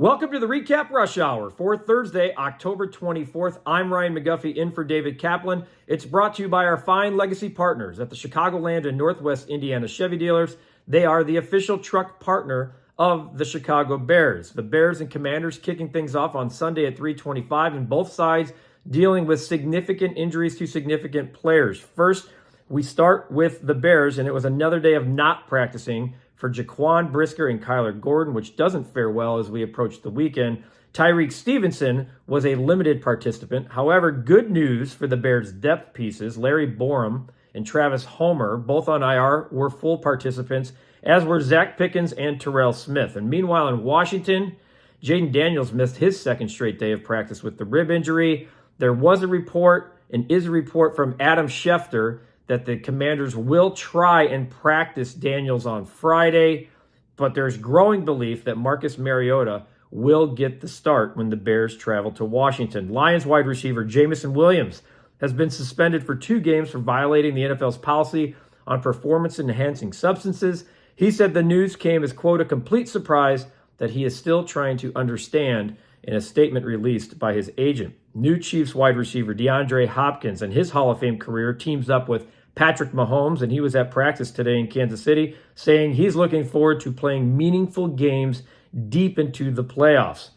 Welcome to the REKAP Rush Hour for Thursday, October 24th. I'm Ryan McGuffey in for David Kaplan. It's brought to you by our fine legacy partners at the Chicagoland and Northwest Indiana Chevy dealers. They are the official truck partner of the Chicago Bears. The Bears and Commanders kicking things off on Sunday at 3:25, and both sides dealing with significant injuries to significant players. First, we start with the Bears, and it was another day of not practicing for Jaquan Brisker and Kyler Gordon, which doesn't fare well as we approach the weekend. Tyreek Stevenson was a limited participant. However, good news for the Bears' depth pieces. Larry Borom and Travis Homer, both on IR, were full participants, as were Zach Pickens and Terrell Smith. And meanwhile, in Washington, Jayden Daniels missed his second straight day of practice with the rib injury. There was a report, and is a report from Adam Schefter, that the Commanders will try and practice Daniels on Friday, but there's growing belief that Marcus Mariota will get the start when the Bears travel to Washington. Lions wide receiver Jameson Williams has been suspended for 2 games for violating the NFL's policy on performance-enhancing substances. He said the news came as, quote, a complete surprise that he is still trying to understand, in a statement released by his agent. New Chiefs wide receiver DeAndre Hopkins and his Hall of Fame career teams up with Patrick Mahomes, and he was at practice today in Kansas City, saying he's looking forward to playing meaningful games deep into the playoffs.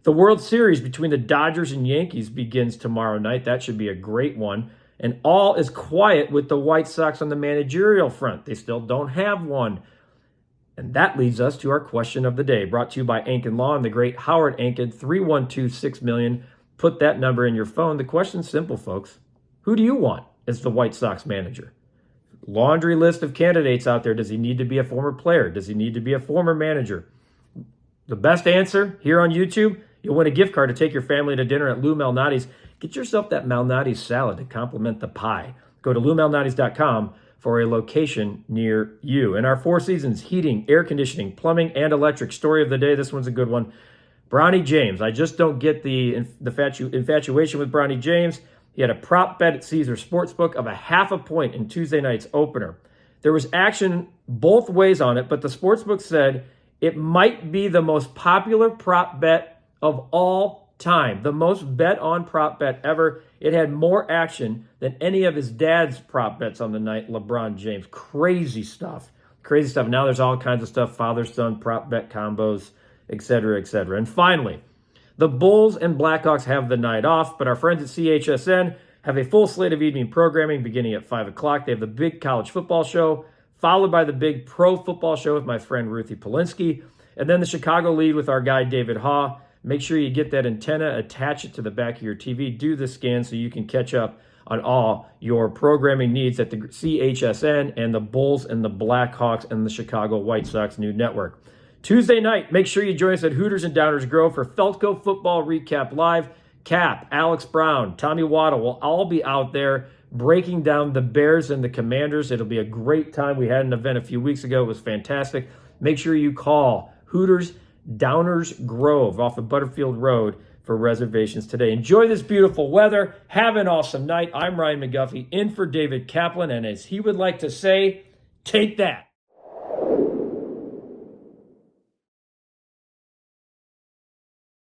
The World Series between the Dodgers and Yankees begins tomorrow night. That should be a great one. And all is quiet with the White Sox on the managerial front. They still don't have one. And that leads us to our question of the day, brought to you by Ankin Law and the great Howard Ankin, 312-6-million. Put that number in your phone. The question's simple, folks. Who do you want as the White Sox manager? Laundry list of candidates out there. Does he need to be a former player? Does he need to be a former manager? The best answer here on YouTube, you'll win a gift card to take your family to dinner at Lou Malnati's. Get yourself that Malnati's salad to complement the pie. Go to loumalnati's.com for a location near you. And our Four Seasons heating, air conditioning, plumbing, and electric story of the day. This one's a good one. Bronny James. I just don't get the infatuation with Bronny James. He had a prop bet at Caesars Sportsbook of a 0.5 point in Tuesday night's opener. There was action both ways on it, but the Sportsbook said it might be the most popular prop bet of all time. The most bet on prop bet ever. It had more action than any of his dad's prop bets on the night, LeBron James. Crazy stuff. Crazy stuff. Now there's all kinds of stuff, father-son prop bet combos, etc., etc. And finally, the Bulls and Blackhawks have the night off, but our friends at CHSN have a full slate of evening programming beginning at 5 o'clock. They have the big college football show, followed by the big pro football show with my friend Ruthie Polinsky, and then the Chicago lead with our guy David Haw. Make sure you get that antenna, attach it to the back of your TV, do the scan so you can catch up on all your programming needs at the CHSN and the Bulls and the Blackhawks and the Chicago White Sox new network. Tuesday night, make sure you join us at Hooters and Downers Grove for Feltco Football Recap Live. Cap, Alex Brown, Tommy Waddle will all be out there breaking down the Bears and the Commanders. It'll be a great time. We had an event a few weeks ago. It was fantastic. Make sure you call Hooters Downers Grove off of Butterfield Road for reservations today. Enjoy this beautiful weather. Have an awesome night. I'm Ryan McGuffey in for David Kaplan, and as he would like to say, take that.